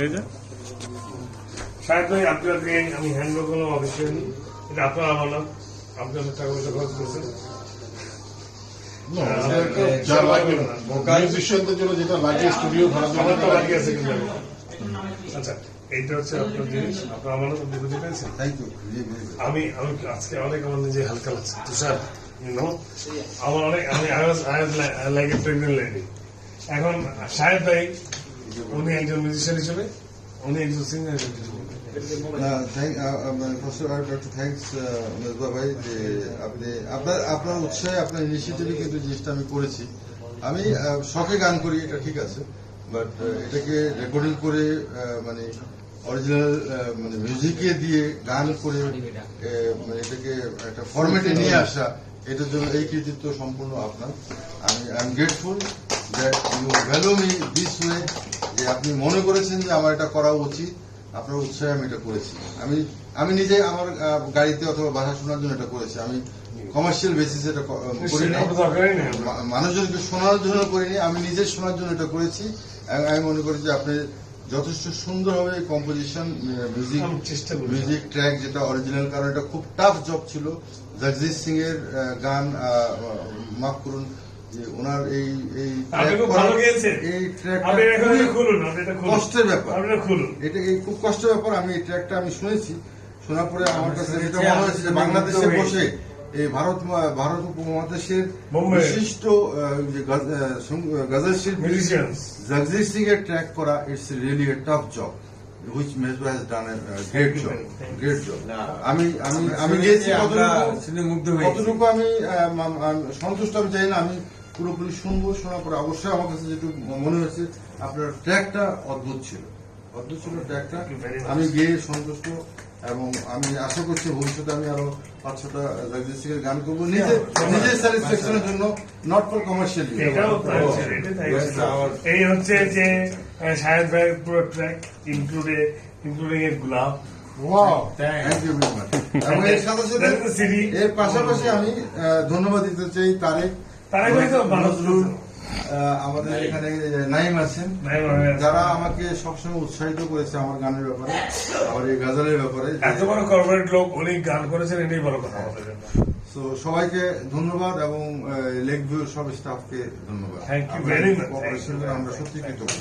এই যে শাহেদ ভাই, আপনাকে আমি হ্যান্ডল করলাম অফিসে, এটা আপনার আমানত, আপনি অনেক টাকা পয়সা খরচ করছেন। যা লাগে মিউজিশিয়ানদের জন্য যেটা লাগে স্টুডিও ভাড়া আমার তো বাকি আছে কিন্তু আচ্ছা, এইটা হচ্ছে আপনার জিনিস, আপনার আমানত, আপনি বুঝে পেরেছেন। আমি আজকে অনেক আমার নিজে হালকা লাগছে তুষার, আমার অনেক আমি লাইক এ প্রেগনেন্ট লেডি। এখন শাহেদ ভাই উনি একজন মিউজিশিয়ান হিসেবে, উনি একজন সিঙ্গার হিসেবে কিছু বলবেন। ভাই যে আপনি আপনার উৎসাহে আপনার ইনিশিয়েটিভে কিন্তু জিনিসটা আমি করেছি। আমি শখে গান করি, এটা ঠিক আছে, বাট এটাকে রেকর্ডিং করে মানে অরিজিনাল মানে মিউজিকে দিয়ে গান করে এটাকে একটা ফরম্যাটে নিয়ে আসা, এটার জন্য এই কৃতিত্ব সম্পূর্ণ আপনার। আমি I am grateful that you value me this way, যে আপনি মনে করেছেন যে আমার এটা করা উচিত, আপনার উৎসাহে আমি এটা করেছি। আমি নিজে আমার গাড়িতে অথবা বাসা শোনার জন্য এটা করেছি। আমি কমার্শিয়াল বেসিসে এটা করিনি, মানুষজনকে শোনার জন্য করিনি, আমি নিজে শোনার জন্য এটা করেছি। আমি মনে করি যে আপনি যথেষ্ট সুন্দরভাবে কম্পোজিশন, মিউজিক ট্র্যাক যেটা অরিজিনাল, কারণ এটা খুব টাফ জব ছিল। জগজিৎ সিং এর গান, মাফ করুন, যে ওনার এই কষ্টের ব্যাপার, এটা খুব কষ্টের ব্যাপার। আমি এই ট্র্যাকটা আমি শুনেছি, শোনার পরে আমার কাছে এটা মনে হয়েছে যে বাংলাদেশে বসে এই ভারত উপমহাদেশের বিশিষ্ট গজল শিল্পী জগজিৎ সিং এর ট্র্যাক করা, it's really a tough job, which Mesbah has done a great job, great job. আমি গিয়েছি কতটুকু আমি সন্তুষ্ট আমি চাই না, আমি পুরোপুরি শুনবো, শোনার পরে অবশ্যই আমার কাছে যেটুকু মনে হয়েছে আপনার ট্র্যাকটা অদ্ভুত ছিল ট্র্যাকটা। আমি গিয়ে সন্তুষ্ট, এবং আমি আশা করছি ভবিষ্যতে আমি আরো 5-6টা জগজিৎ সিং এর গান করবো নিজের স্যাটিসফ্যাকশনের জন্য, নট ফর কমার্শিয়াল। এই হচ্ছে যে শাহেদ ভাইয়ের পুরো ট্র্যাক ইনক্লুডিং এর গোলাপ। এবং এর সাথে সাথে এর পাশাপাশি আমি ধন্যবাদ দিতে চাই তারেক নজরুল, আমাদের এখানে নাইম আছেন, যারা আমাকে সবসময় উৎসাহিত করেছে আমার গানের ব্যাপারে, আমার এই গাজালের ব্যাপারে। এত বড় কর্পোরেট লোক উনি গান করেছেন, এটাই বড় কথা আমাদের জন্য। তো সবাইকে ধন্যবাদ, এবং লেক ভিউ সব স্টাফকে ধন্যবাদ। Thank you very much. আমরা সত্যি কৃতজ্ঞ।